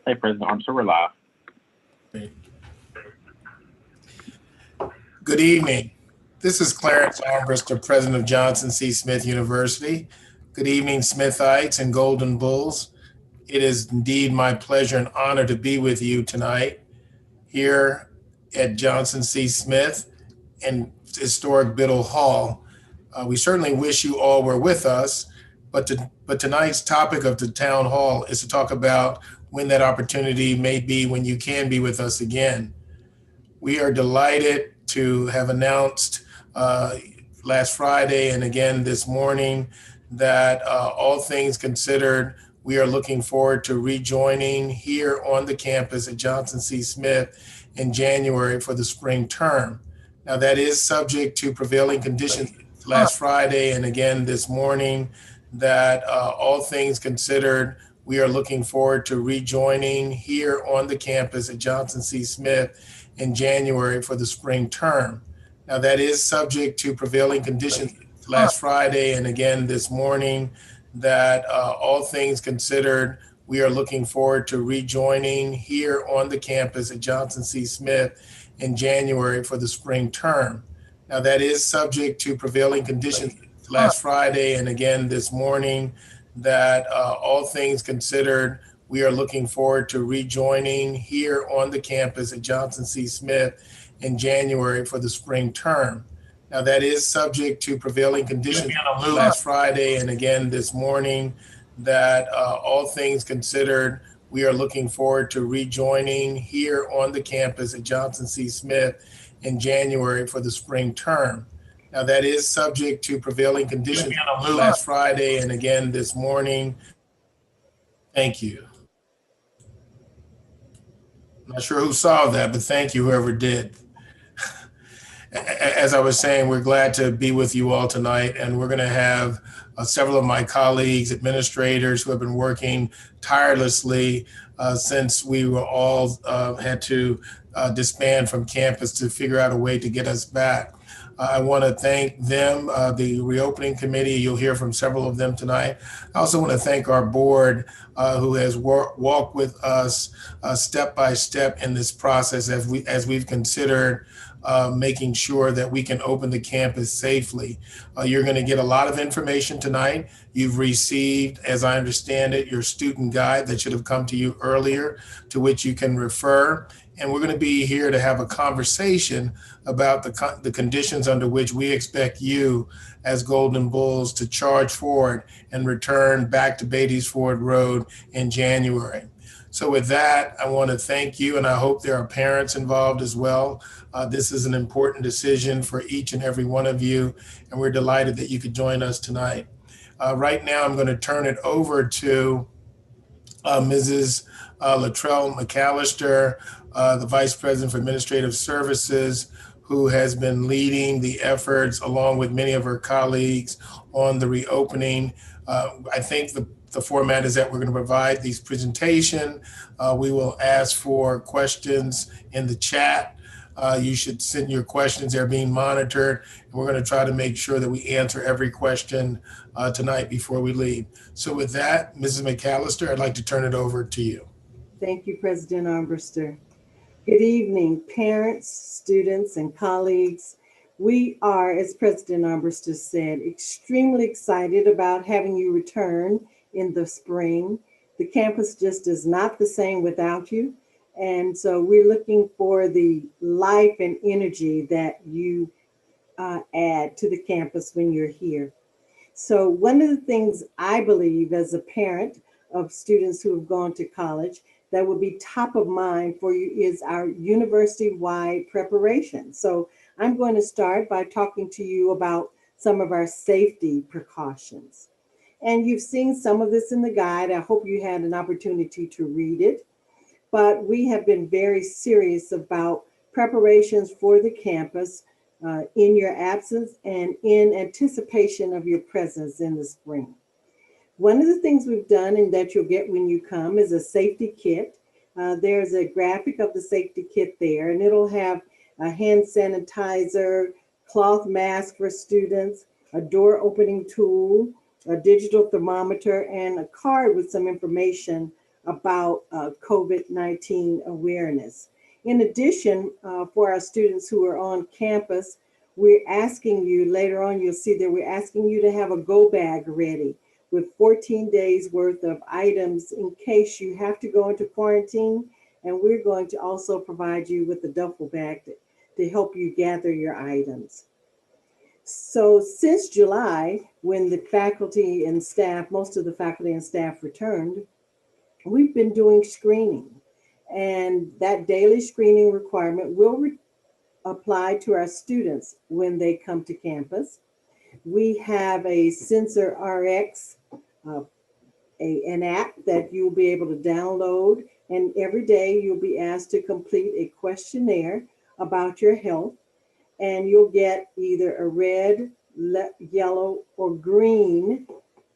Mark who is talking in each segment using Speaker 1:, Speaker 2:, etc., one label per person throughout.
Speaker 1: Hey, President Armstrong, we're live.
Speaker 2: Good evening. This is Clarence Armbruster, President of Johnson C. Smith University. Good evening, Smithites and Golden Bulls. It is indeed my pleasure and honor to be with you tonight here at Johnson C. Smith and historic Biddle Hall. We certainly wish you all were with us, but tonight's topic of the town hall is to talk about when that opportunity may be when you can be with us again. We are delighted to have announced last Friday and again this morning that all things considered, we are looking forward to rejoining here on the campus at Johnson C. Smith in January for the spring term. Now that is subject to prevailing conditions. Last Friday and again this morning that all things considered, we are looking forward to rejoining here on the campus at Johnson C. Smith in January for the spring term. Now that is subject to prevailing conditions. Last Friday and again this morning that all things considered, we are looking forward to rejoining here on the campus at Johnson C. Smith in January for the spring term. Now that is subject to prevailing conditions. Last Friday and again this morning that all things considered, we are looking forward to rejoining here on the campus at Johnson C. Smith in January for the spring term. Now that is subject to prevailing conditions. Last Friday and again this morning that all things considered, we are looking forward to rejoining here on the campus at Johnson C. Smith in January for the spring term. Now that is subject to prevailing conditions. Last Friday and again this morning. Thank you. Not sure who saw that, but thank you, whoever did. As I was saying, we're glad to be with you all tonight, and we're going to have several of my colleagues, administrators who have been working tirelessly since we were all had to disband from campus to figure out a way to get us back. I want to thank them, the reopening committee. You'll hear from several of them tonight. I also want to thank our board who has walked with us step by step in this process as we've considered making sure that we can open the campus safely. You're going to get a lot of information tonight. You've received, as I understand it, your student guide that should have come to you earlier, to which you can refer. And we're going to be here to have a conversation about the conditions under which we expect you as Golden Bulls to charge forward and return back to Beatties Ford Road in January. So with that, I want to thank you, and I hope there are parents involved as well. This is an important decision for each and every one of you, and we're delighted that you could join us tonight. Right now, I'm going to turn it over to Mrs. Latrell McAllister, the Vice President for Administrative Services, who has been leading the efforts along with many of her colleagues on the reopening. I think the format is that we're going to provide these presentation. We will ask for questions in the chat. You should send your questions. They're being monitored. And we're going to try to make sure that we answer every question tonight before we leave. So with that, Mrs. McAllister, I'd like to turn it over to you.
Speaker 3: Thank you, President Armbruster. Good evening, parents, students, and colleagues. We are, as President Armbruster said, extremely excited about having you return in the spring. The campus just is not the same without you. And so we're looking for the life and energy that you add to the campus when you're here. So one of the things I believe as a parent of students who have gone to college that will be top of mind for you is our university-wide preparation. So I'm going to start by talking to you about some of our safety precautions. And you've seen some of this in the guide. I hope you had an opportunity to read it. But we have been very serious about preparations for the campus in your absence and in anticipation of your presence in the spring. One of the things we've done and that you'll get when you come is a safety kit. There's a graphic of the safety kit there, and it'll have a hand sanitizer, cloth mask for students, a door opening tool, a digital thermometer, and a card with some information about COVID-19 awareness. In addition, for our students who are on campus, we're asking you, later on you'll see that we're asking you to have a go bag ready with 14 days worth of items in case you have to go into quarantine. And we're going to also provide you with a duffel bag to help you gather your items. So since July, when the faculty and staff, most of the faculty and staff returned, we've been doing screening. And that daily screening requirement will apply to our students when they come to campus. We have a Sensor RX, uh, an app that you'll be able to download. And every day you'll be asked to complete a questionnaire about your health. And you'll get either a red, yellow, or green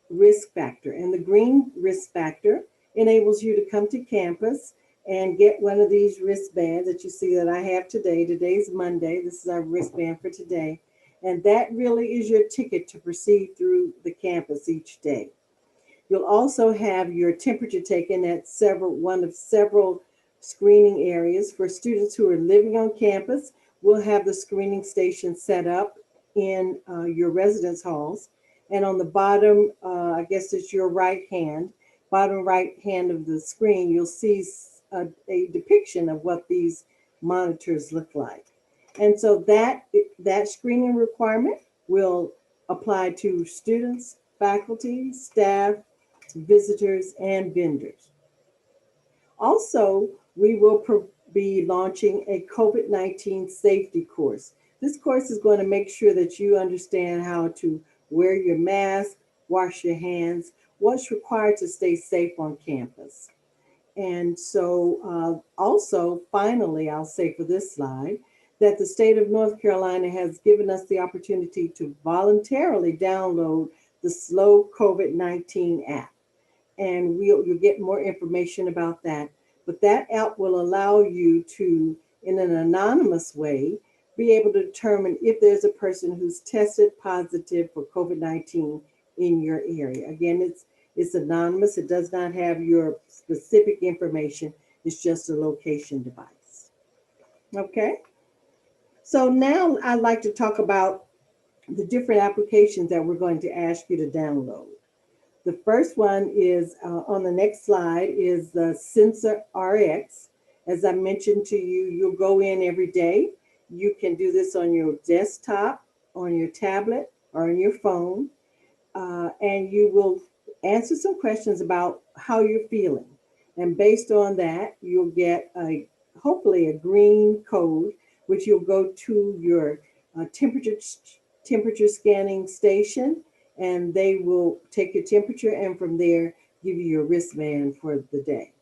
Speaker 3: risk factor. And the green risk factor enables you to come to campus and get one of these wristbands that you see that I have today. Today's Monday. This is our wristband for today. And that really is your ticket to proceed through the campus each day. You'll also have your temperature taken at one of several screening areas. For students who are living on campus, we'll have the screening station set up in your residence halls. And on the bottom, I guess it's your bottom right hand of the screen, you'll see a depiction of what these monitors look like. And so that screening requirement will apply to students, faculty, staff, visitors, and vendors. Also, we will be launching a COVID-19 safety course. This course is going to make sure that you understand how to wear your mask, wash your hands, what's required to stay safe on campus. And so also, finally, I'll say for this slide, that the state of North Carolina has given us the opportunity to voluntarily download the Slow COVID-19 app. And you'll get more information about that. But that app will allow you to, in an anonymous way, be able to determine if there's a person who's tested positive for COVID-19 in your area. Again, it's anonymous. It does not have your specific information. It's just a location device. Okay. So now I'd like to talk about the different applications that we're going to ask you to download. The first one is on the next slide is the Sensor RX. As I mentioned to you, you'll go in every day. You can do this on your desktop, on your tablet, or on your phone. And you will answer some questions about how you're feeling. And based on that, you'll get hopefully a green code, which you'll go to your temperature scanning station, and they will take your temperature and from there give you your wristband for the day.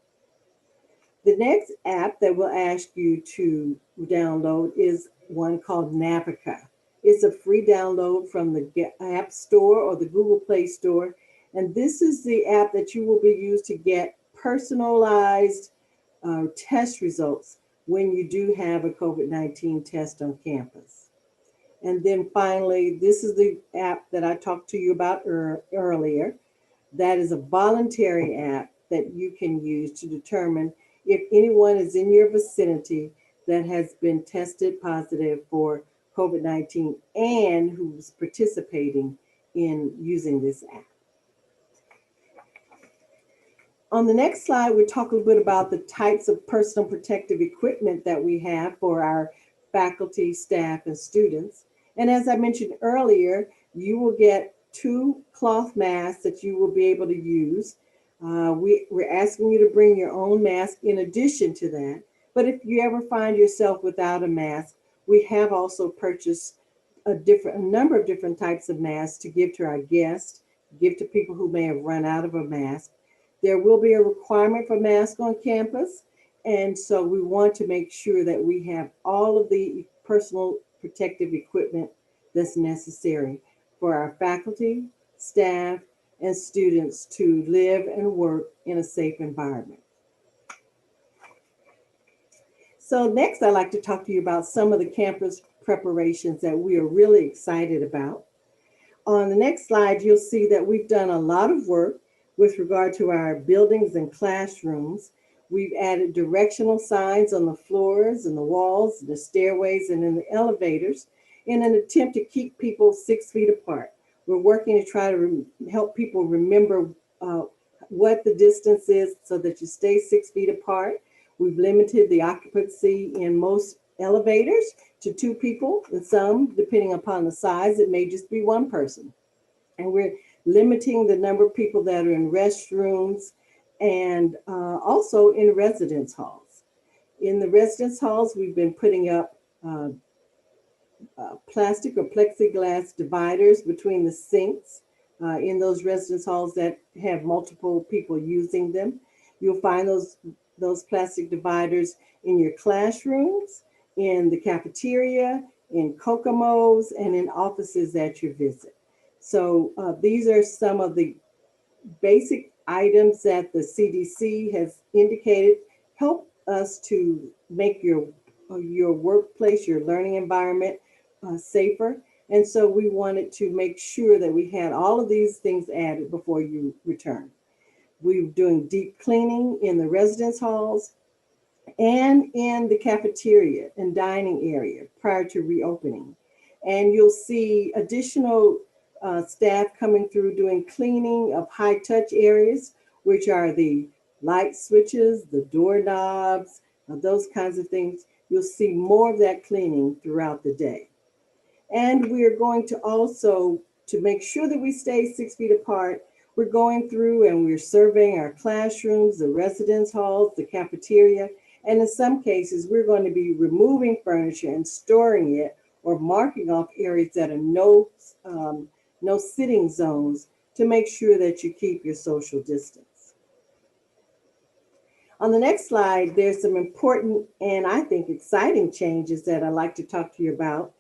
Speaker 3: The next app that we'll ask you to download is one called Navica. It's a free download from the App Store or the Google Play Store. And this is the app that you will be used to get personalized test results when you do have a COVID-19 test on campus. And then finally, this is the app that I talked to you about earlier. That is a voluntary app that you can use to determine if anyone is in your vicinity that has been tested positive for COVID-19 and who's participating in using this app. On the next slide, we talk a little bit about the types of personal protective equipment that we have for our faculty, staff, and students. And as I mentioned earlier, you will get 2 cloth masks that you will be able to use. We're asking you to bring your own mask in addition to that. But if you ever find yourself without a mask, we have also purchased a number of different types of masks to give to our guests, give to people who may have run out of a mask. There will be a requirement for masks on campus. And so we want to make sure that we have all of the personal protective equipment that's necessary for our faculty, staff, and students to live and work in a safe environment. So next, I'd like to talk to you about some of the campus preparations that we are really excited about. On the next slide, you'll see that we've done a lot of work With regard to our buildings and classrooms, we've added directional signs on the floors and the walls, the stairways, and in the elevators in an attempt to keep people 6 feet apart. We're working to try to help people remember what the distance is so that you stay 6 feet apart. We've limited the occupancy in most elevators to 2 people, and some, depending upon the size, it may just be one person. And we're limiting the number of people that are in restrooms and also in residence halls. In the residence halls, we've been putting up plastic or plexiglass dividers between the sinks in those residence halls that have multiple people using them. You'll find those plastic dividers in your classrooms, in the cafeteria, in Kokomos, and in offices at your visit. So these are some of the basic items that the CDC has indicated help us to make your workplace, your learning environment safer. And so we wanted to make sure that we had all of these things added before you return. We're doing deep cleaning in the residence halls and in the cafeteria and dining area prior to reopening. And you'll see additional staff coming through doing cleaning of high touch areas, which are the light switches, the doorknobs, those kinds of things. You'll see more of that cleaning throughout the day. And we're going to also, to make sure that we stay 6 feet apart, we're going through and we're surveying our classrooms, the residence halls, the cafeteria, and in some cases, we're going to be removing furniture and storing it or marking off areas that are no sitting zones to make sure that you keep your social distance. On the next slide, there's some important and I think exciting changes that I'd like to talk to you about.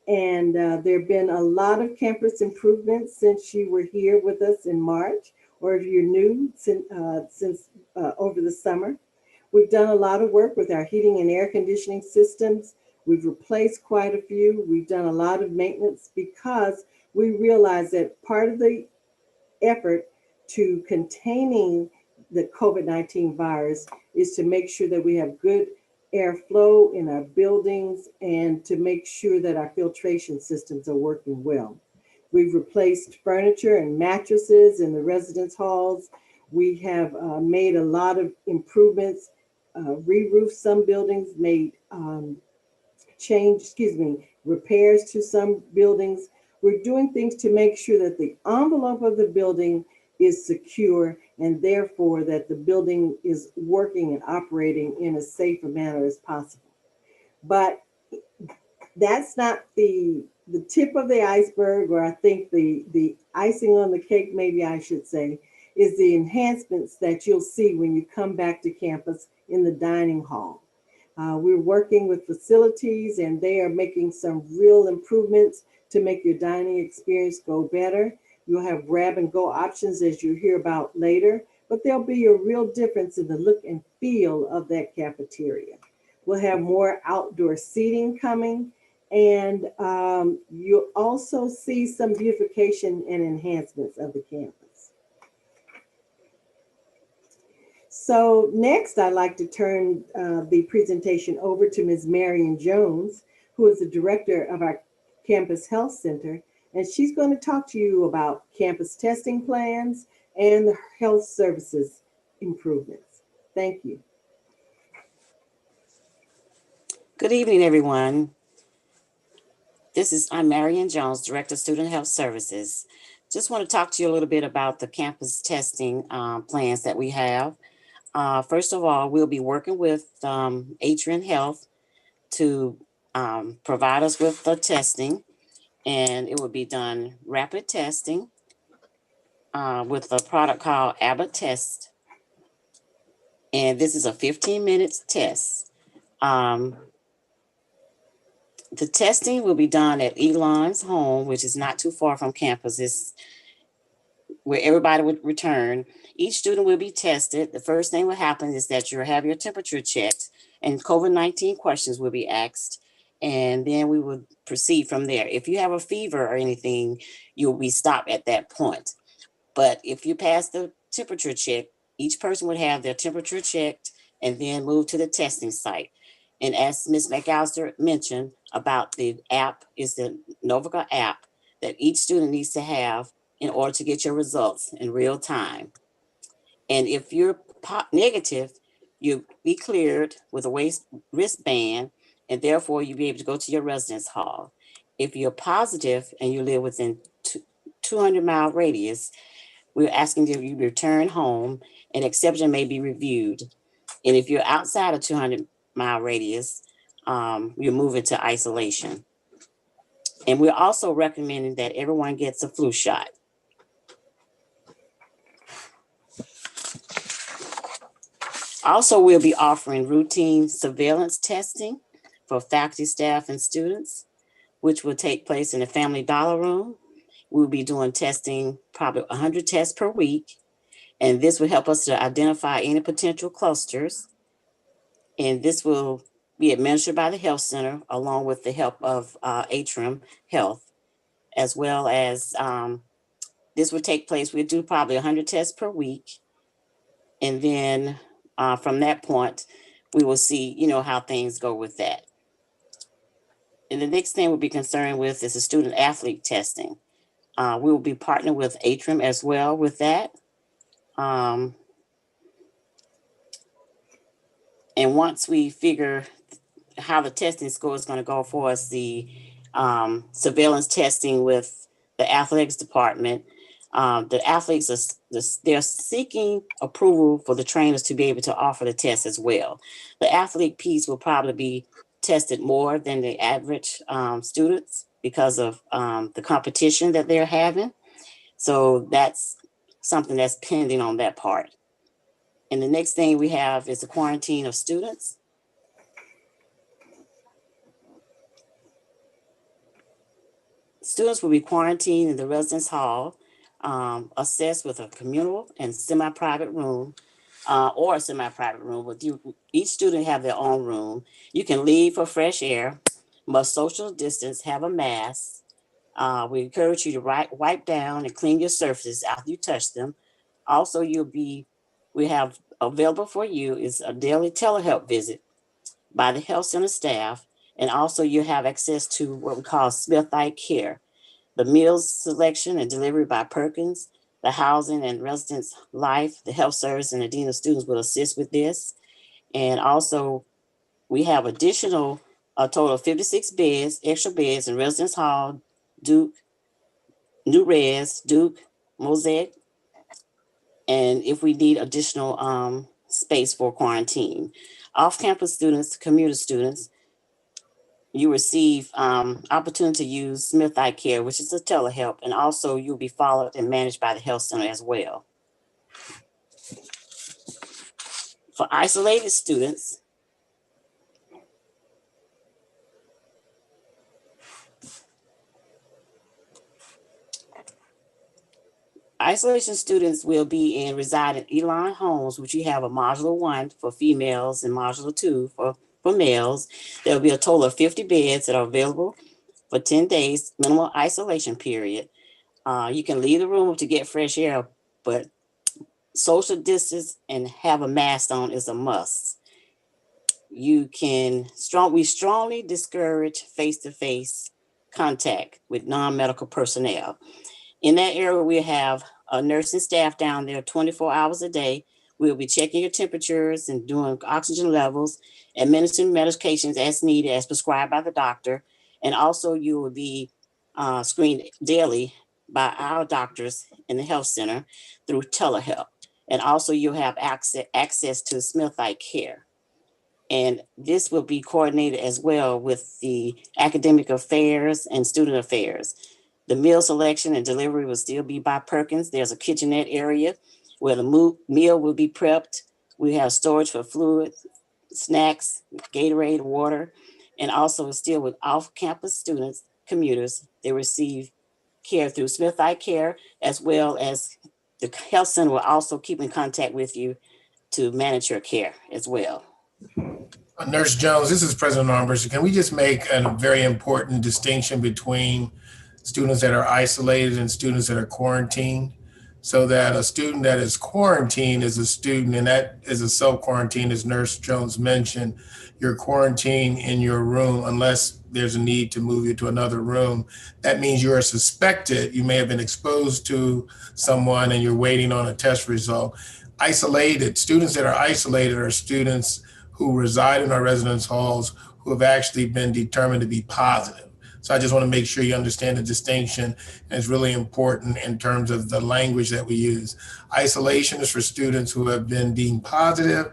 Speaker 3: And there have been a lot of campus improvements since you were here with us in March, or if you're new since over the summer. We've done a lot of work with our heating and air conditioning systems. We've replaced quite a few. We've done a lot of maintenance because we realize that part of the effort to containing the COVID-19 virus is to make sure that we have good airflow in our buildings and to make sure that our filtration systems are working well. We've replaced furniture and mattresses in the residence halls. We have made a lot of improvements, re-roofed some buildings, made repairs to some buildings. We're doing things to make sure that the envelope of the building is secure and therefore that the building is working and operating in as safe a manner as possible. But that's not the tip of the iceberg, or I think the icing on the cake, maybe I should say, is the enhancements that you'll see when you come back to campus in the dining hall. We're working with facilities and they are making some real improvements to make your dining experience go better. You'll have grab and go options as you hear about later, but there'll be a real difference in the look and feel of that cafeteria. We'll have more outdoor seating coming, and you'll also see some beautification and enhancements of the campus. So next, I'd like to turn the presentation over to Ms. Marion Jones, who is the director of our Campus Health Center, and she's going to talk to you about campus testing plans and the health services improvements. Thank you.
Speaker 1: Good evening, everyone. I'm Marion Jones, Director of Student Health Services. Just want to talk to you a little bit about the campus testing plans that we have. First of all, we'll be working with Atrian Health to provide us with the testing, and it will be done rapid testing with a product called Abbott Test. And this is a 15-minute test. The testing will be done at Elon's home, which is not too far from campus. It's where everybody would return. Each student will be tested. The first thing will happen is that you'll have your temperature checked and COVID-19 questions will be asked. And then we will proceed from there. If you have a fever or anything, you'll be stopped at that point. But if you pass the temperature check. Each person would have their temperature checked and then move to the testing site. And as Ms. McAllister mentioned about the app, is the Novica app that each student needs to have in order to get your results in real time. And if you're negative, you'll be cleared with a wristband, and therefore you'll be able to go to your residence hall. If you're positive and you live within 200-mile radius, we're asking you to return home, and exception may be reviewed. And if you're outside a 200-mile radius, you're moving to isolation. And we're also recommending that everyone gets a flu shot. Also, we'll be offering routine surveillance testing for faculty, staff, and students, which will take place in the Family Dollar Room. We'll be doing testing, probably 100 tests per week, and this will help us to identify any potential clusters. And this will be administered by the health center along with the help of Atrium Health, as well as this will take place. We'll do probably 100 tests per week. And then from that point, we will see, how things go with that. And the next thing we'll be concerned with is the student athlete testing. We will be partnering with Atrium as well with that. And once we figure how the testing score is going to go for us, the surveillance testing with the athletics department, the athletes they're seeking approval for the trainers to be able to offer the test as well. The athlete piece will probably be tested more than the average students because of the competition that they're having. So that's something that's pending on that part. And the next thing we have is the quarantine of students. Students will be quarantined in the residence hall, assessed with a communal and semi-private room, or a semi-private room. With each student have their own room. You can leave for fresh air, must social distance, have a mask. We encourage you to wipe down and clean your surfaces after you touch them. Also, we have available for you is a daily telehealth visit by the health center staff. And also you have access to what we call Smith-like care, the meals selection and delivery by Perkins, the housing and residence life, the health service and the dean of students will assist with this. And also we have a total of 56 beds, extra beds in residence hall, Duke, New Res, Duke, Mosaic, and if we need additional space for quarantine. Off-campus students, commuter students, you receive opportunity to use Smith Eye Care, which is a telehealth, and also you'll be followed and managed by the health center as well. For isolated students, isolation students will reside in Elon homes, which you have a modular 1 for females and modular 2 for males. There will be a total of 50 beds that are available for 10 days, minimal isolation period. You can leave the room to get fresh air, but social distance and have a mask on is a must. We strongly discourage face-to-face contact with non-medical personnel. In that area, we have a nursing staff down there 24 hours a day. We'll be checking your temperatures and doing oxygen levels, administering medications as needed, as prescribed by the doctor. And also you will be screened daily by our doctors in the health center through telehealth. And also you'll have access to Smith-like care. And this will be coordinated as well with the academic affairs and student affairs. The meal selection and delivery will still be by Perkins. There's a kitchenette area where the meal will be prepped. We have storage for fluids, snacks, Gatorade, water, and also still with off-campus students, commuters, they receive care through Smith Eye Care, as well as the health center will also keep in contact with you to manage your care as well.
Speaker 2: Nurse Jones, this is President Armbruster. Can we just make a very important distinction between students that are isolated and students that are quarantined? so that a student that is quarantined is a student, and that is a self-quarantine, as Nurse Jones mentioned. You're quarantined in your room unless there's a need to move you to another room. That means you are suspected. You may have been exposed to someone and you're waiting on a test result. Isolated, students that are isolated are students who reside in our residence halls who have actually been determined to be positive. So I just want to make sure you understand the distinction. And it's really important in terms of the language that we use. Isolation is for students who have been deemed positive.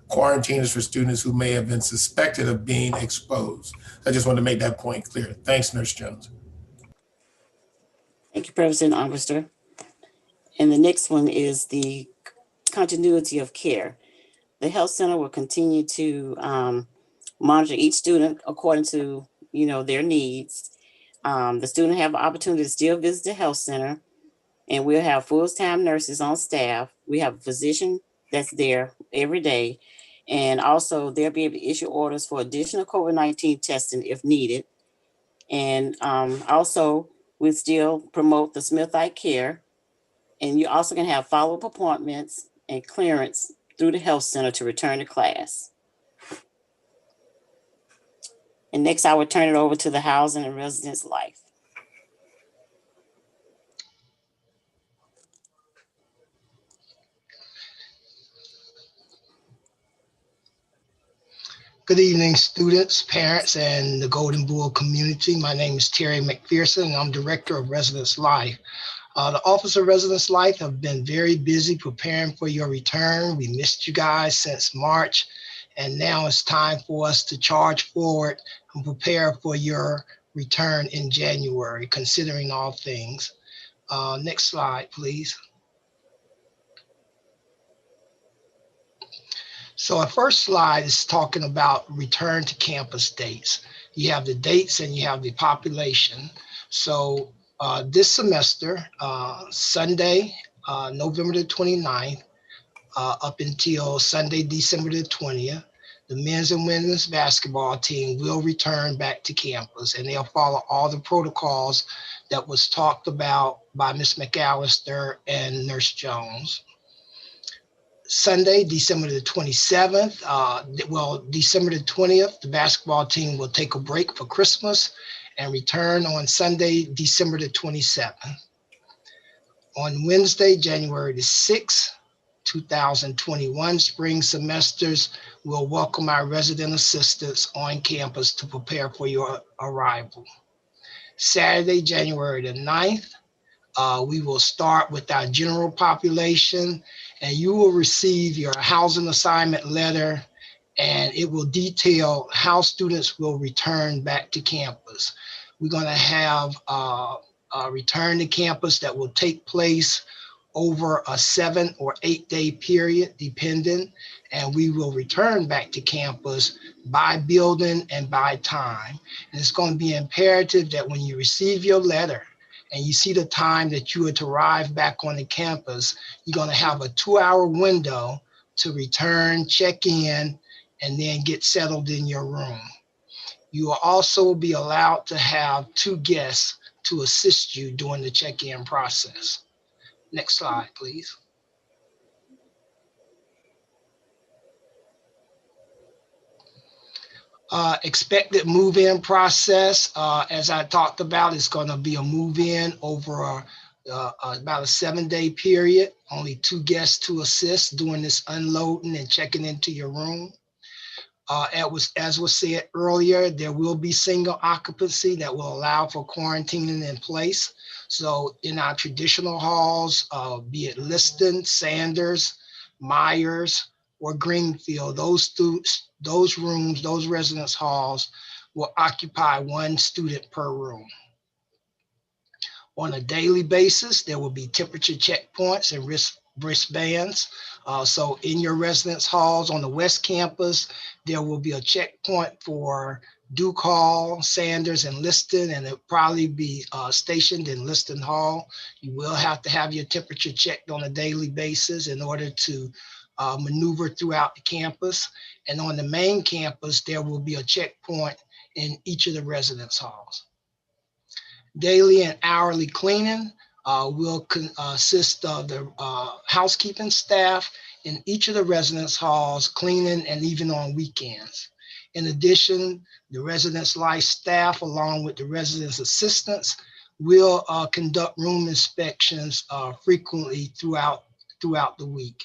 Speaker 2: Quarantine is for students who may have been suspected of being exposed. I just want to make that point clear. Thanks, Nurse Jones.
Speaker 1: Thank you, President Armbruster. And the next one is the continuity of care. The health center will continue to monitor each student according to their needs. The student have an opportunity to still visit the health center, and we'll have full-time nurses on staff. We have a physician that's there every day, and also they'll be able to issue orders for additional COVID-19 testing if needed. And also, we still promote the Smithite care, and you also can have follow-up appointments and clearance through the health center to return to class. And next, I will turn it over to the Housing and Residence Life.
Speaker 4: Good evening, students, parents, and the Golden Bull community. My name is Terry McPherson, and I'm Director of Residence Life. The Office of Residence Life have been very busy preparing for your return. We missed you guys since March, and now it's time for us to charge forward and prepare for your return in January, considering all things. Next slide, please. So our first slide is talking about return to campus dates. You have the dates and you have the population. So this semester, Sunday, November the 29th, up until Sunday, December the 20th, the men's and women's basketball team will return back to campus, and they'll follow all the protocols that was talked about by Ms. McAllister and Nurse Jones. Sunday, December the 27th, December the 20th, the basketball team will take a break for Christmas and return on Sunday, December the 27th. On Wednesday, January the 6th, 2021, spring semesters will welcome our resident assistants on campus to prepare for your arrival. Saturday, January the 9th, we will start with our general population, and you will receive your housing assignment letter, and it will detail how students will return back to campus. We're going to have a return to campus that will take place over a 7 or 8 day period, depending, and we will return back to campus by building and by time. And it's going to be imperative that when you receive your letter and you see the time that you are to arrive back on the campus, you're going to have a 2-hour window to return, check in, and then get settled in your room. You will also be allowed to have 2 guests to assist you during the check-in process. Next slide, please. Expected move-in process, as I talked about, is going to be a move-in over about a 7-day period. Only 2 guests to assist during this unloading and checking into your room. As was said earlier, there will be single occupancy that will allow for quarantining in place. So in our traditional halls, be it Liston, Sanders, Myers, or Greenfield, those rooms, those residence halls will occupy 1 student per room. On a daily basis, there will be temperature checkpoints and wristbands. So in your residence halls on the West Campus, there will be a checkpoint for Duke Hall, Sanders, and Liston, and it'll probably be stationed in Liston Hall. You will have to have your temperature checked on a daily basis in order to maneuver throughout the campus. And on the main campus, there will be a checkpoint in each of the residence halls. Daily and hourly cleaning will consist of the housekeeping staff in each of the residence halls, cleaning, and even on weekends. In addition, the residence life staff, along with the residence assistants, will conduct room inspections frequently throughout the week.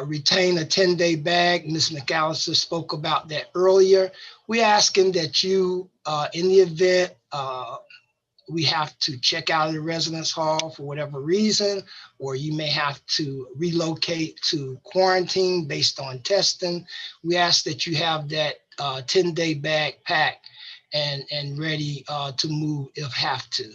Speaker 4: Retain a 10-day bag. Ms. McAllister spoke about that earlier. We're asking that you, in the event we have to check out of the residence hall for whatever reason, or you may have to relocate to quarantine based on testing, we ask that you have that 10-day bag packed and ready to move if have to.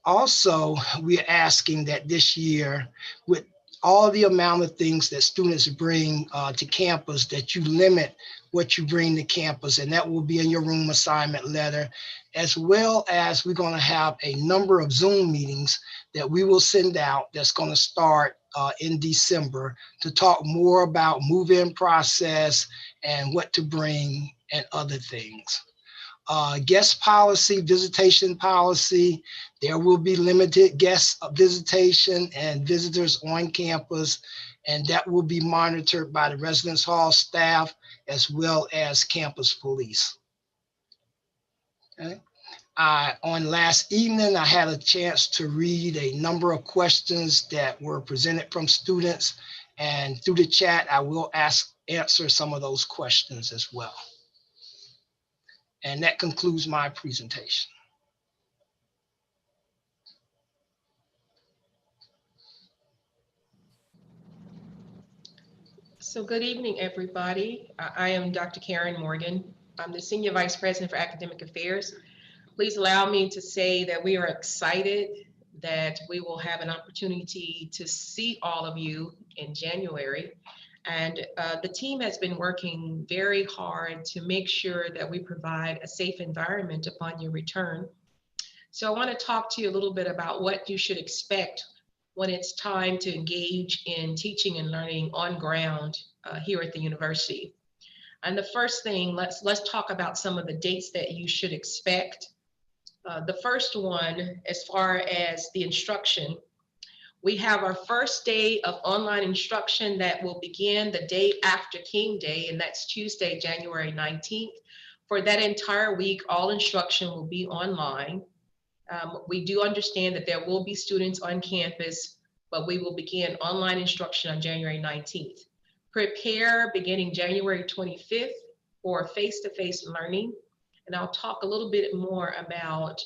Speaker 4: Also, we're asking that this year, with all the amount of things that students bring to campus, that you limit what you bring to campus, and that will be in your room assignment letter, as well as we're going to have a number of Zoom meetings that we will send out that's going to start in December to talk more about move-in process and what to bring and other things. Guest policy, visitation policy, there will be limited guest visitation and visitors on campus, and that will be monitored by the residence hall staff as well as campus police. Okay. On last evening, I had a chance to read a number of questions that were presented from students, and through the chat, I will answer some of those questions as well. And that concludes my presentation.
Speaker 5: So good evening, everybody. I am Dr. Karen Morgan. I'm the Senior Vice President for Academic Affairs. Please allow me to say that we are excited that we will have an opportunity to see all of you in January. And the team has been working very hard to make sure that we provide a safe environment upon your return. So I want to talk to you a little bit about what you should expect when it's time to engage in teaching and learning on ground here at the university. And the first thing, let's talk about some of the dates that you should expect. The first one, as far as the instruction, we have our first day of online instruction that will begin the day after King Day, and that's Tuesday, January 19th. For that entire week, all instruction will be online. We do understand that there will be students on campus, but we will begin online instruction on January 19th. Prepare beginning January 25th for face-to-face learning. And I'll talk a little bit more about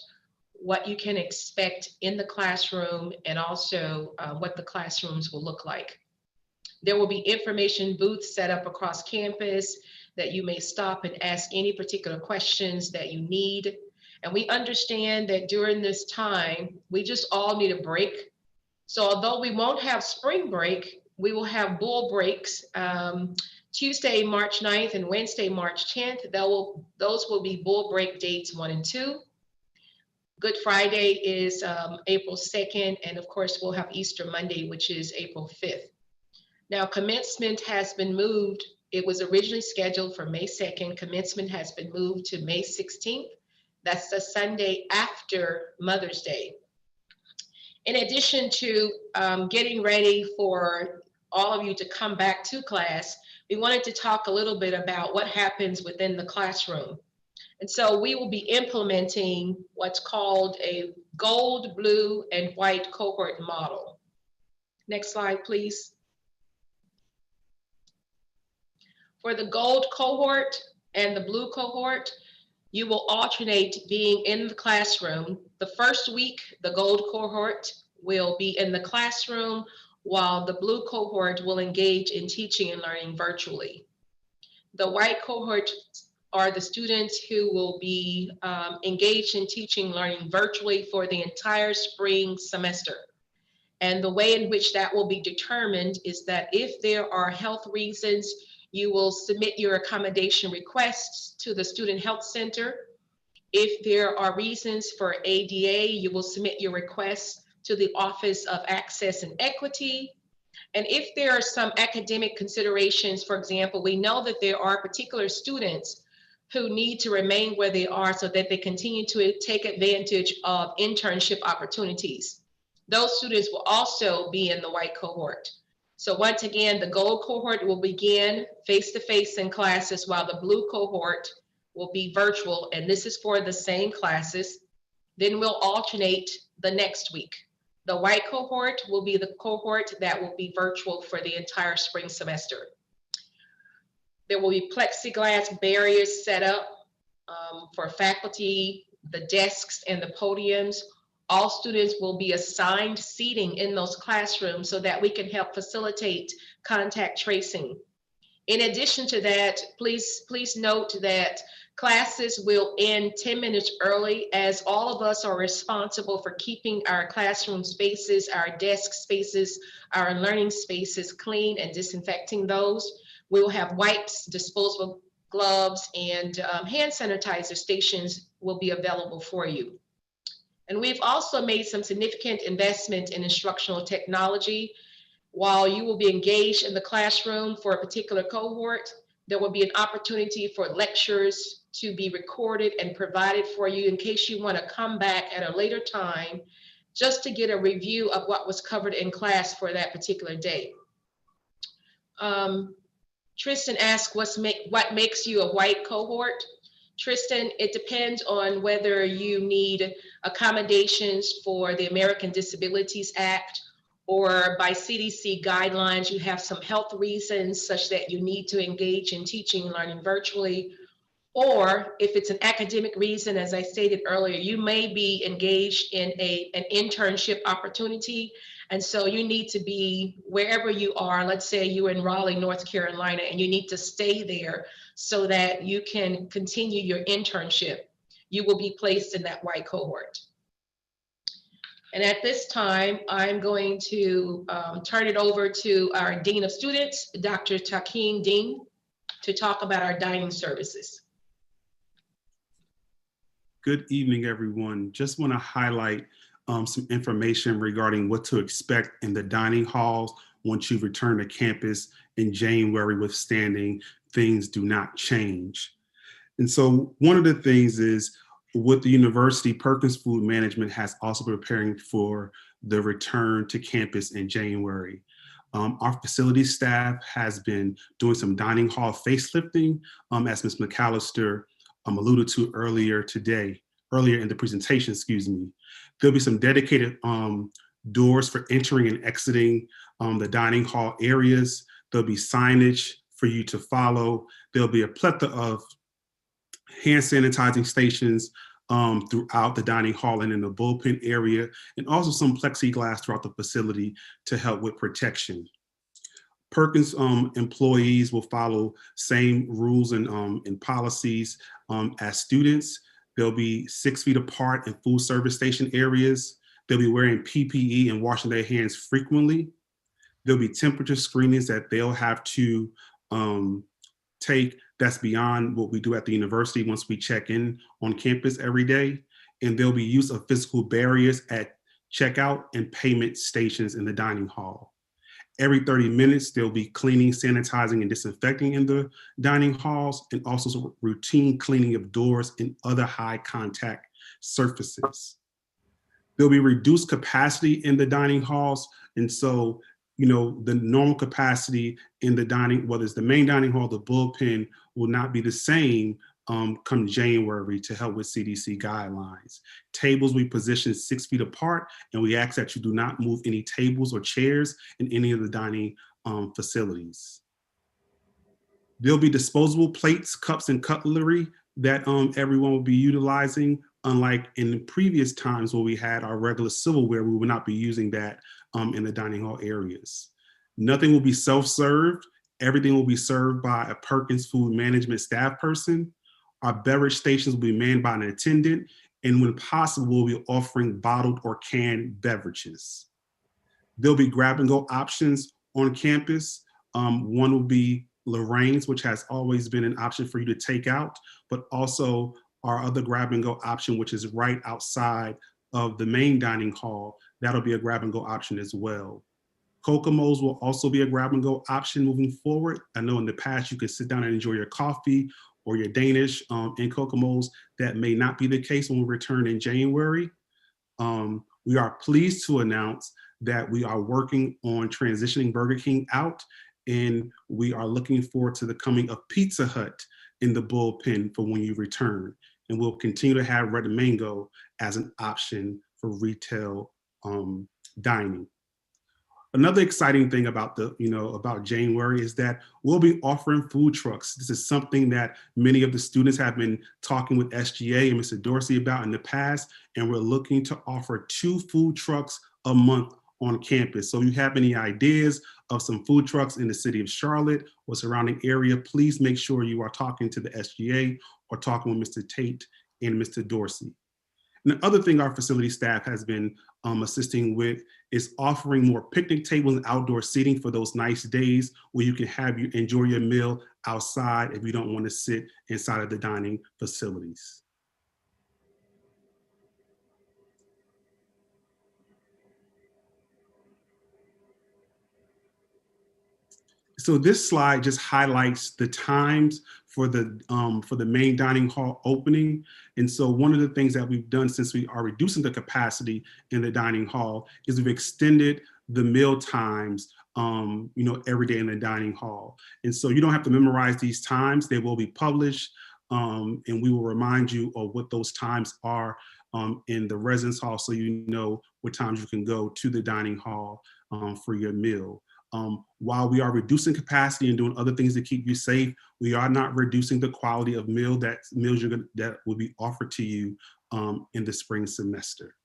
Speaker 5: what you can expect in the classroom and also what the classrooms will look like. There will be information booths set up across campus that you may stop and ask any particular questions that you need. And we understand that during this time, we just all need a break. So although we won't have spring break, we will have bull breaks. Tuesday, March 9th and Wednesday, March 10th, those will be bull break dates 1 and 2. Good Friday is April 2nd. And of course, we'll have Easter Monday, which is April 5th. Now, commencement has been moved. It was originally scheduled for May 2nd. Commencement has been moved to May 16th. That's the Sunday after Mother's Day. In addition to getting ready for all of you to come back to class, we wanted to talk a little bit about what happens within the classroom. And so we will be implementing what's called a gold, blue, and white cohort model. Next slide, please. For the gold cohort and the blue cohort, you will alternate being in the classroom. The first week, the gold cohort will be in the classroom, while the blue cohort will engage in teaching and learning virtually. The white cohort are the students who will be engaged in teaching and learning virtually for the entire spring semester. And the way in which that will be determined is that if there are health reasons, you will submit your accommodation requests to the Student Health Center. If there are reasons for ADA, you will submit your requests to the Office of Access and Equity. And if there are some academic considerations, for example, we know that there are particular students who need to remain where they are so that they continue to take advantage of internship opportunities. Those students will also be in the white cohort. So once again, the gold cohort will begin face-to-face in classes while the blue cohort will be virtual, and this is for the same classes. Then we'll alternate the next week. The white cohort will be the cohort that will be virtual for the entire spring semester. There will be plexiglass barriers set up for faculty, the desks and the podiums. All students will be assigned seating in those classrooms so that we can help facilitate contact tracing. In addition to that, please note that classes will end 10 minutes early, as all of us are responsible for keeping our classroom spaces, our desk spaces, our learning spaces clean and disinfecting those. We will have wipes, disposable gloves, and hand sanitizer stations will be available for you. And we've also made some significant investment in instructional technology. While you will be engaged in the classroom for a particular cohort, there will be an opportunity for lectures to be recorded and provided for you in case you want to come back at a later time just to get a review of what was covered in class for that particular day. Tristan asked what makes you a white cohort. Tristan, it depends on whether you need accommodations for the American Disabilities Act, or by CDC guidelines, you have some health reasons such that you need to engage in teaching and learning virtually. Or if it's an academic reason, as I stated earlier, you may be engaged in an internship opportunity. And so you need to be wherever you are. Let's say you're in Raleigh, North Carolina, and you need to stay there so that you can continue your internship. You will be placed in that white cohort. And at this time, I'm going to turn it over to our Dean of Students, Dr. Takeen Dean, to talk about our dining services.
Speaker 6: Good evening, everyone. Just want to highlight some information regarding what to expect in the dining halls once you return to campus in January, withstanding things do not change. And so one of the things is, with the university, Perkins Food Management has also been preparing for the return to campus in January. Our facilities staff has been doing some dining hall facelifting, as Ms. McAllister alluded to earlier in the presentation, excuse me. There'll be some dedicated doors for entering and exiting the dining hall areas. There'll be signage for you to follow. There'll be a plethora of hand sanitizing stations throughout the dining hall and in the bullpen area, and also some plexiglass throughout the facility to help with protection. Perkins employees will follow same rules and policies as students. They'll be 6 feet apart in full service station areas. They'll be wearing PPE and washing their hands frequently. There'll be temperature screenings that they'll have to take that's beyond what we do at the university once we check in on campus every day. And there'll be use of physical barriers at checkout and payment stations in the dining hall. Every 30 minutes, there'll be cleaning, sanitizing, and disinfecting in the dining halls, and also routine cleaning of doors and other high contact surfaces. There'll be reduced capacity in the dining halls. And so, the normal capacity in the dining, whether it's the main dining hall, the bullpen, will not be the same come January to help with CDC guidelines. Tables we position 6 feet apart, and we ask that you do not move any tables or chairs in any of the dining facilities. There'll be disposable plates, cups, and cutlery that everyone will be utilizing. Unlike in previous times where we had our regular silverware, we will not be using that in the dining hall areas. Nothing will be self-served. Everything will be served by a Perkins Food Management staff person. Our beverage stations will be manned by an attendant, and when possible, we'll be offering bottled or canned beverages. There'll be grab-and-go options on campus. One will be Lorraine's, which has always been an option for you to take out, but also our other grab-and-go option, which is right outside of the main dining hall. That'll be a grab-and-go option as well. Kokomo's will also be a grab-and-go option moving forward. I know in the past you could sit down and enjoy your coffee or your Danish in Kokomo's. That may not be the case when we return in January. We are pleased to announce that we are working on transitioning Burger King out, and we are looking forward to the coming of Pizza Hut in the bullpen for when you return. And we'll continue to have Red Mango as an option for retail dining. Another exciting thing about about January is that we'll be offering food trucks. This is something that many of the students have been talking with SGA and Mr. Dorsey about in the past, and we're looking to offer 2 food trucks a month on campus. So if you have any ideas of some food trucks in the city of Charlotte or surrounding area, please make sure you are talking to the SGA or talking with Mr. Tate and Mr. Dorsey. And the other thing our facility staff has been assisting with is offering more picnic tables and outdoor seating for those nice days where you can enjoy your meal outside if you don't want to sit inside of the dining facilities. So this slide just highlights the times for the main dining hall opening. And so one of the things that we've done since we are reducing the capacity in the dining hall is we've extended the meal times every day in the dining hall. And so you don't have to memorize these times. They will be published, and we will remind you of what those times are in the residence hall, so you know what times you can go to the dining hall for your meal. While we are reducing capacity and doing other things to keep you safe, we are not reducing the quality of meals that will be offered to you in the spring semester.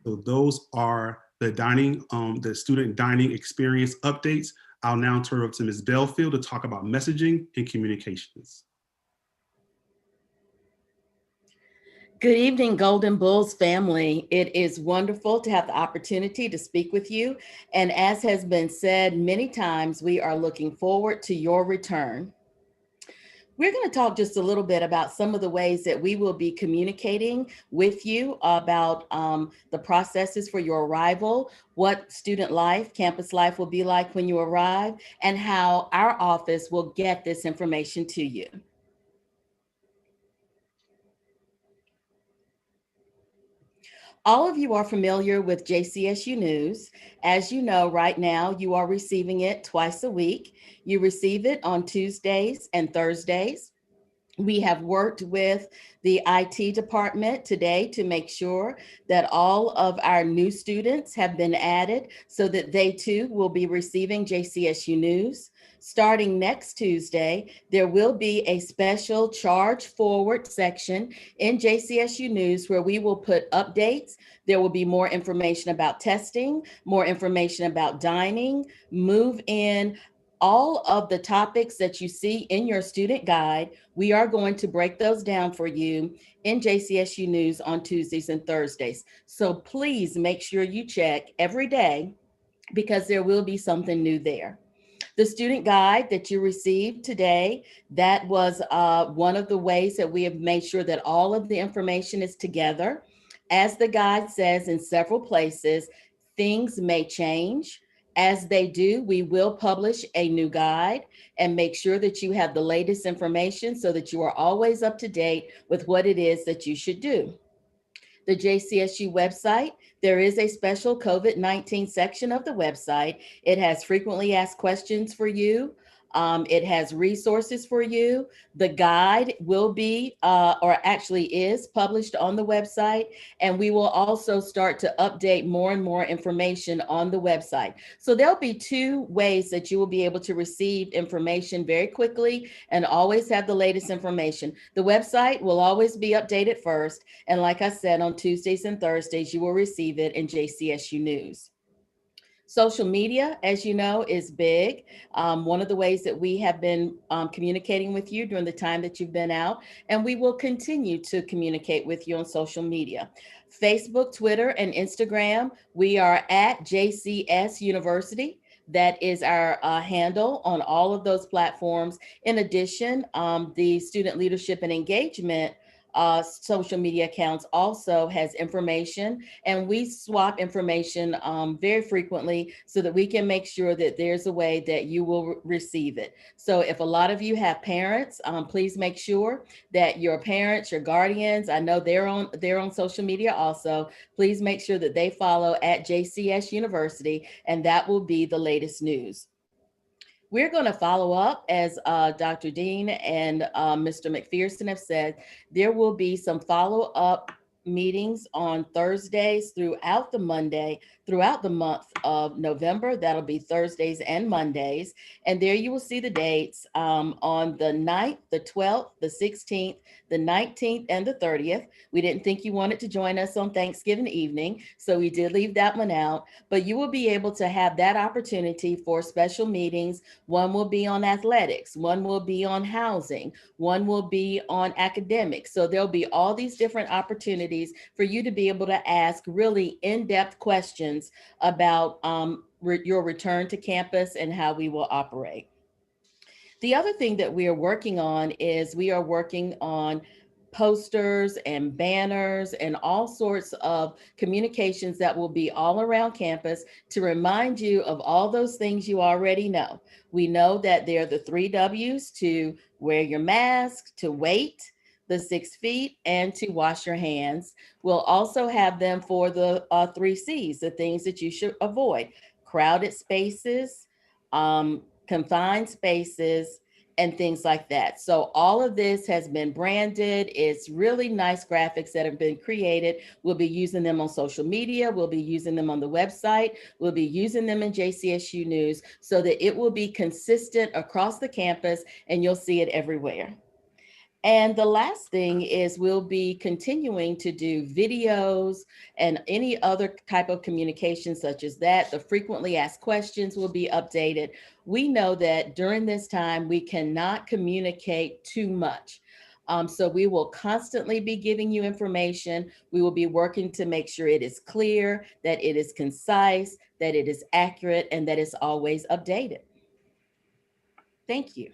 Speaker 6: So those are the student dining experience updates. I'll now turn it over to Ms. Belfield to talk about messaging and communications.
Speaker 7: Good evening, Golden Bulls family. It is wonderful to have the opportunity to speak with you. And as has been said many times, we are looking forward to your return. We're going to talk just a little bit about some of the ways that we will be communicating with you about the processes for your arrival, what student life, campus life will be like when you arrive, and how our office will get this information to you. All of you are familiar with JCSU News. As you know, right now, you are receiving it twice a week. You receive it on Tuesdays and Thursdays. We have worked with the IT department today to make sure that all of our new students have been added so that they too will be receiving JCSU News. Starting next Tuesday, there will be a special charge forward section in JCSU News where we will put updates. There will be more information about testing, more information about dining, move in, all of the topics that you see in your student guide. We are going to break those down for you in JCSU News on Tuesdays and Thursdays. So please make sure you check every day because there will be something new there. The student guide that you received today, that was one of the ways that we have made sure that all of the information is together. As the guide says in several places, things may change. As they do, we will publish a new guide and make sure that you have the latest information so that you are always up to date with what it is that you should do. The JCSU website, there is a special COVID-19 section of the website. It has frequently asked questions for you. It has resources for you. The guide will be, or actually is, published on the website, and we will also start to update more and more information on the website. So there'll be 2 ways that you will be able to receive information very quickly and always have the latest information. The website will always be updated first, and like I said, on Tuesdays and Thursdays, you will receive it in JCSU News. Social media, as you know, is big. One of the ways that we have been communicating with you during the time that you've been out, and we will continue to communicate with you on social media. Facebook, Twitter, and Instagram, we are at JCS University. That is our handle on all of those platforms. In addition, the student leadership and engagement social media accounts also has information, and we swap information very frequently so that we can make sure that there's a way that you will receive it. So if a lot of you have parents, please make sure that your parents, your guardians, I know they're on social media also, please make sure that they follow at JCS University, and that will be the latest news. We're going to follow up, as Dr. Dean and Mr. McPherson have said. There will be some follow-up meetings on Thursdays throughout the month of November. That'll be Thursdays and Mondays. And there you will see the dates on the 9th, the 12th, the 16th, the 19th, and the 30th. We didn't think you wanted to join us on Thanksgiving evening, so we did leave that one out. But you will be able to have that opportunity for special meetings. One will be on athletics, one will be on housing, one will be on academics. So there'll be all these different opportunities for you to be able to ask really in-depth questions about your return to campus and how we will operate. The other thing that we are working on is we are working on posters and banners and all sorts of communications that will be all around campus to remind you of all those things you already know. We know that there are the 3 W's: to wear your mask, to wait the 6 feet, and to wash your hands. We'll also have them for the 3 C's, the things that you should avoid: crowded spaces, confined spaces, and things like that. So all of this has been branded. It's really nice graphics that have been created. We'll be using them on social media. We'll be using them on the website. We'll be using them in JCSU News so that it will be consistent across the campus and you'll see it everywhere. And the last thing is we'll be continuing to do videos and any other type of communication such as that. The frequently asked questions will be updated. We know that during this time, we cannot communicate too much. So we will constantly be giving you information. We will be working to make sure it is clear, that it is concise, that it is accurate, and that it's always updated. Thank you.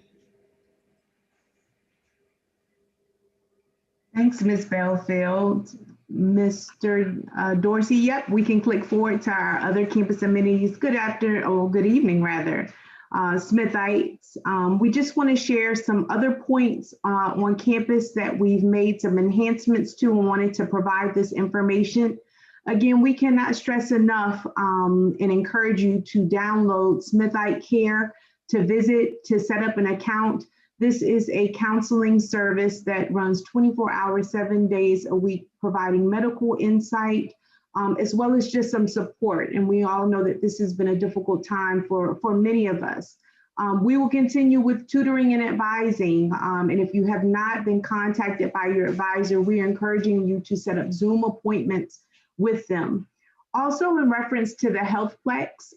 Speaker 8: Thanks, Ms. Belfield. Mr. Dorsey, yep, we can click forward to our other campus amenities. Good evening rather. Smithites, we just want to share some other points on campus that we've made some enhancements to and wanted to provide this information. Again, we cannot stress enough and encourage you to download Smithite Care, to visit, to set up an account. This is a counseling service that runs 24 hours, 7 days a week, providing medical insight, as well as just some support. And we all know that this has been a difficult time for many of us. We will continue with tutoring and advising. And if you have not been contacted by your advisor, we are encouraging you to set up Zoom appointments with them. Also, in reference to the Healthplex,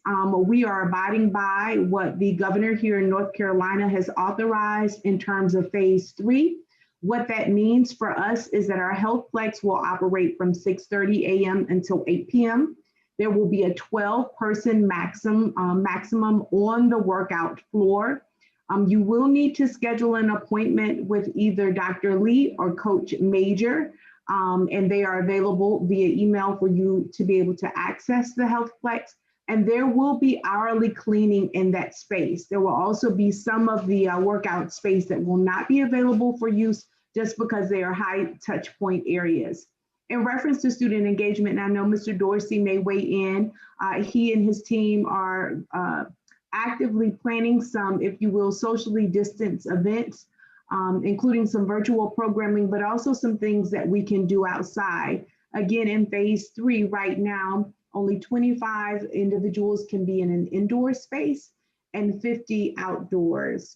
Speaker 8: we are abiding by what the governor here in North Carolina has authorized in terms of phase 3. What that means for us is that our Healthplex will operate from 6:30 a.m. until 8 p.m. There will be a 12-person maximum on the workout floor. You will need to schedule an appointment with either Dr. Lee or Coach Major. And they are available via email for you to be able to access the Healthplex. And there will be hourly cleaning in that space. There will also be some of the workout space that will not be available for use just because they are high touch point areas. In reference to student engagement, and I know Mr. Dorsey may weigh in, he and his team are actively planning some, if you will, socially distanced events, including some virtual programming, but also some things that we can do outside. Again, in phase 3 right now, only 25 individuals can be in an indoor space and 50 outdoors.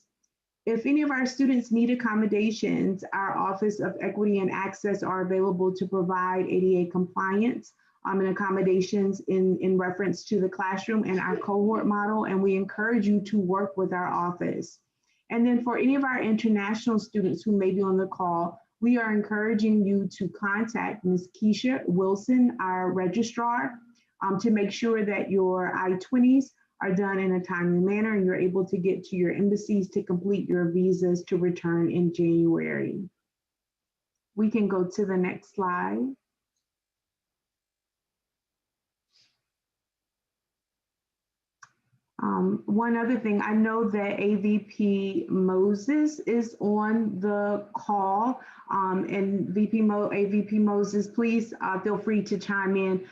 Speaker 8: If any of our students need accommodations, our Office of Equity and Access are available to provide ADA compliance and accommodations in reference to the classroom and our cohort model, and we encourage you to work with our office. And then for any of our international students who may be on the call, we are encouraging you to contact Ms. Keisha Wilson, our registrar, to make sure that your I-20s are done in a timely manner and you're able to get to your embassies to complete your visas to return in January. We can go to the next slide. One other thing, I know that AVP Moses is on the call, and AVP Moses, please feel free to chime in.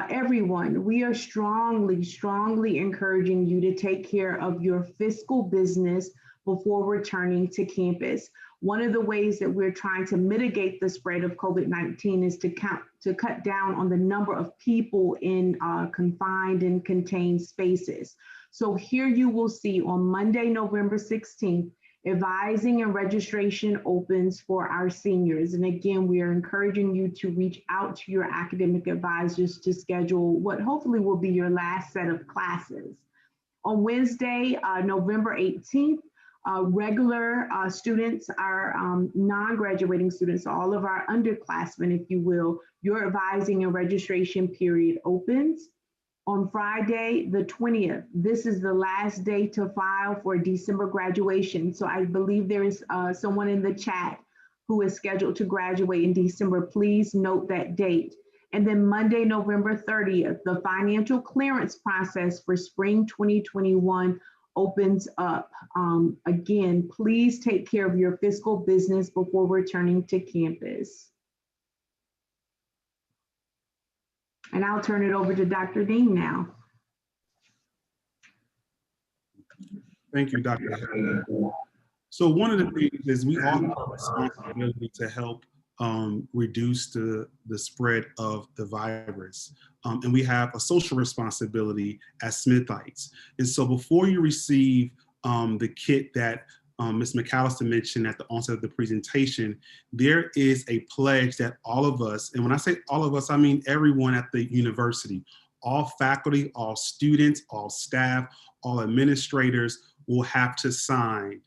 Speaker 8: Everyone, we are strongly encouraging you to take care of your fiscal business before returning to campus. One of the ways that we're trying to mitigate the spread of COVID-19 is to cut down on the number of people in confined and contained spaces. So here you will see on Monday, November 16th, advising and registration opens for our seniors. And again, we are encouraging you to reach out to your academic advisors to schedule what hopefully will be your last set of classes. On Wednesday, November 18th, regular students, our non-graduating students, all of our underclassmen, if you will, your advising and registration period opens. On Friday, the 20th, this is the last day to file for December graduation. So I believe there is someone in the chat who is scheduled to graduate in December. Please note that date. And then Monday, November 30th, the financial clearance process for spring 2021 opens up. Again, please take care of your fiscal business before returning to campus. And I'll turn it over to Dr. Dean now.
Speaker 6: Thank you, Dr. So one of the things is we all have a responsibility to help reduce the spread of the virus. And we have a social responsibility as Smithites. And so before you receive the kit that Ms. McAllister mentioned at the onset of the presentation, there is a pledge that all of us, and when I say all of us, I mean everyone at the university, all faculty, all students, all staff, all administrators will have to sign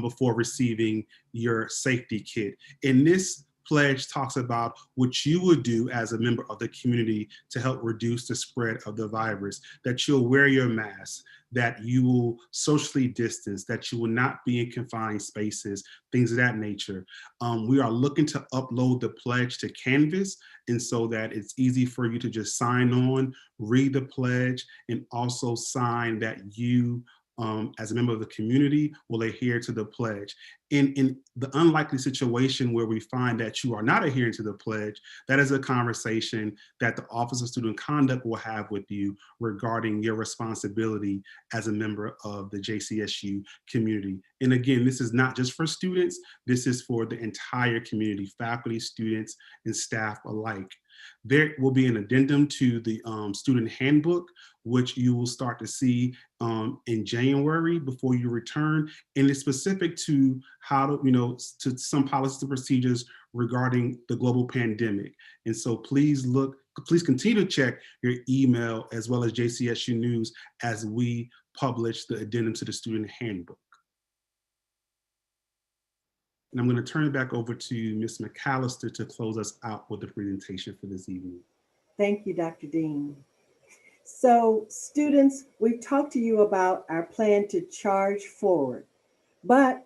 Speaker 6: before receiving your safety kit. And this pledge talks about what you would do as a member of the community to help reduce the spread of the virus, that you'll wear your mask, that you will socially distance, that you will not be in confined spaces, things of that nature. We are looking to upload the pledge to Canvas, and so that it's easy for you to just sign on, read the pledge, and also sign that you as a member of the community will adhere to the pledge. In the unlikely situation where we find that you are not adhering to the pledge, that is a conversation that the Office of Student Conduct will have with you regarding your responsibility as a member of the JCSU community. And again, this is not just for students, this is for the entire community, faculty, students, and staff alike. There will be an addendum to the student handbook, which you will start to see in January before you return. And it's specific to how to, to some policies and procedures regarding the global pandemic. And so please continue to check your email as well as JCSU News as we publish the addendum to the student handbook. And I'm going to turn it back over to Ms. McAllister to close us out with the presentation for this evening.
Speaker 3: Thank you, Dr. Dean. So students, we've talked to you about our plan to charge forward, but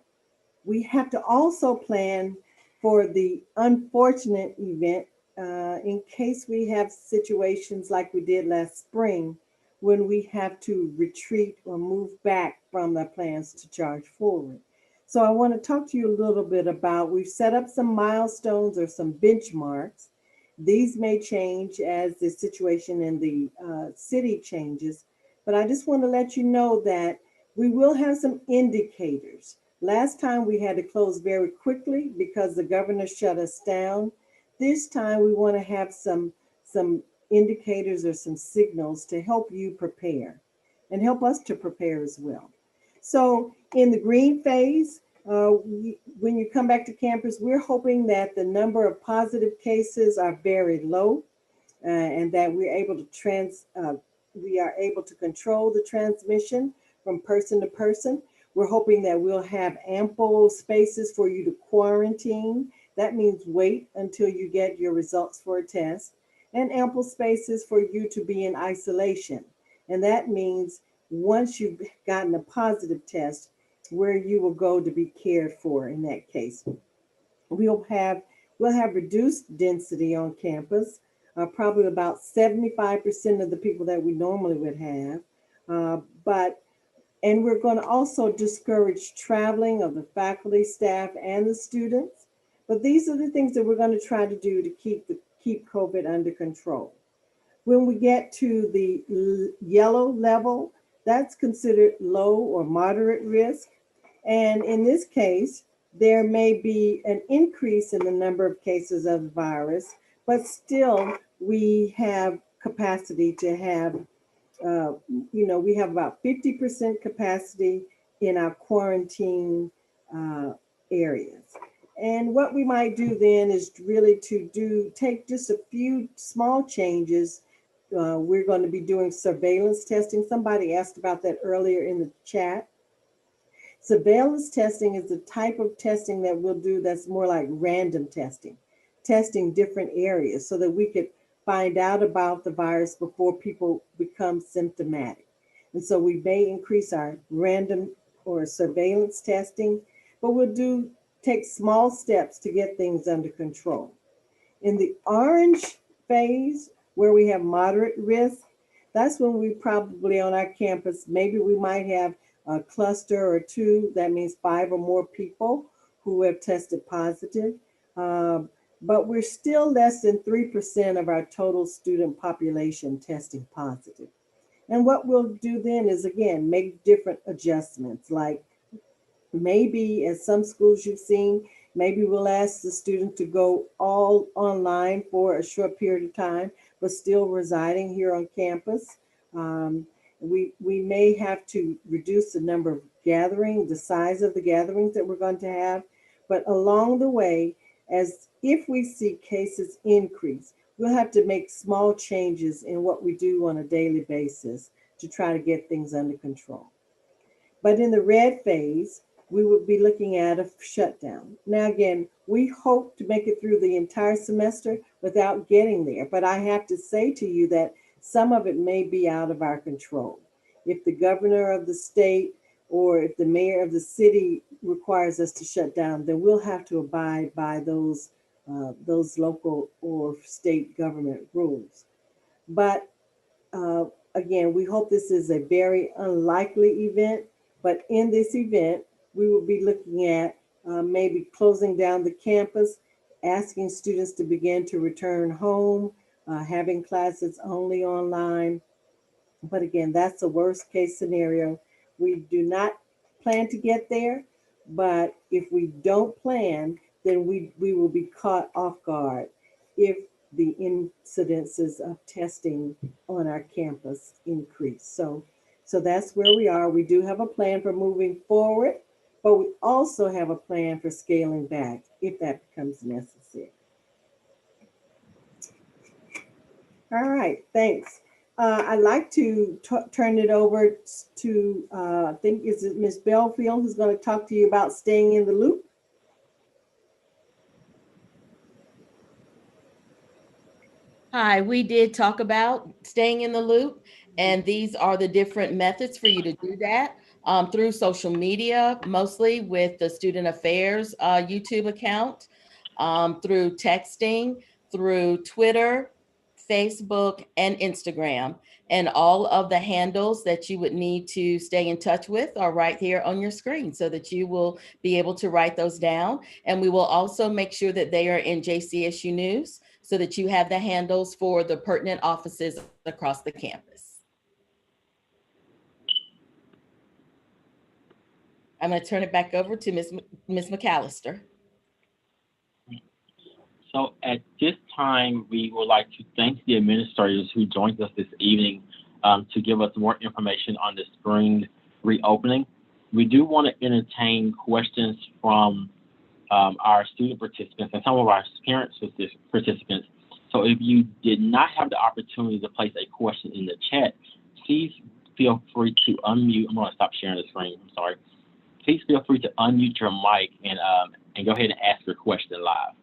Speaker 3: we have to also plan for the unfortunate event in case we have situations like we did last spring when we have to retreat or move back from the plans to charge forward. So I want to talk to you a little bit about, we've set up some milestones or some benchmarks. These may change as the situation in the city changes, but I just want to let you know that we will have some indicators. Last time we had to close very quickly because the governor shut us down. This time we want to have some indicators or some signals to help you prepare and help us to prepare as well. So in the green phase, when you come back to campus, we're hoping that the number of positive cases are very low and that we're able to we are able to control the transmission from person to person. We're hoping that we'll have ample spaces for you to quarantine. That means wait until you get your results for a test, and ample spaces for you to be in isolation. And that means once you've gotten a positive test, where you will go to be cared for in that case. We We'll have reduced density on campus, probably about 75% of the people that we normally would have. And we're going to also discourage traveling of the faculty, staff, and the students. But these are the things that we're going to try to do to keep COVID under control. When we get to the yellow level, that's considered low or moderate risk. And in this case, there may be an increase in the number of cases of the virus, but still we have capacity to have, we have about 50% capacity in our quarantine areas. And what we might do then is really to take just a few small changes. We're going to be doing surveillance testing. Somebody asked about that earlier in the chat. Surveillance testing is the type of testing that we'll do that's more like random testing different areas so that we could find out about the virus before people become symptomatic. And so we may increase our random or surveillance testing, but we'll take small steps to get things under control. In the orange phase, where we have moderate risk, that's when we probably on our campus, maybe we might have a cluster or two. That means 5 or more people who have tested positive. But we're still less than 3% of our total student population testing positive. And what we'll do then is, again, make different adjustments. Like maybe at some schools you've seen, maybe we'll ask the student to go all online for a short period of time, but still residing here on campus. We may have to reduce the number of gatherings, the size of the gatherings that we're going to have. But along the way, as if we see cases increase, we'll have to make small changes in what we do on a daily basis to try to get things under control. But in the red phase, we would be looking at a shutdown. Now, again, we hope to make it through the entire semester without getting there. But I have to say to you that some of it may be out of our control. If the governor of the state or if the mayor of the city requires us to shut down, then we'll have to abide by those local or state government rules. But again, we hope this is a very unlikely event. But in this event, we will be looking at maybe closing down the campus, asking students to begin to return home, having classes only online. But again, that's the worst case scenario. We do not plan to get there, but if we don't plan, then we will be caught off guard if the incidences of testing on our campus increase. So that's where we are. We do have a plan for moving forward, but we also have a plan for scaling back if that becomes necessary. All right, thanks. I'd like to turn it over to, I think, is it Ms. Belfield who's going to talk to you about staying in the loop?
Speaker 7: Hi, we did talk about staying in the loop, and these are the different methods for you to do that through social media, mostly with the Student Affairs YouTube account, through texting, through Twitter, Facebook, and Instagram. And all of the handles that you would need to stay in touch with are right here on your screen so that you will be able to write those down. And we will also make sure that they are in JCSU News so that you have the handles for the pertinent offices across the campus. I'm going to turn it back over to Ms. McAllister.
Speaker 9: So at this time, we would like to thank the administrators who joined us this evening to give us more information on the spring reopening. We do want to entertain questions from our student participants and some of our parent participants. So if you did not have the opportunity to place a question in the chat, please feel free to unmute. I'm going to stop sharing the screen. I'm sorry. Please feel free to unmute your mic and go ahead and ask your question live.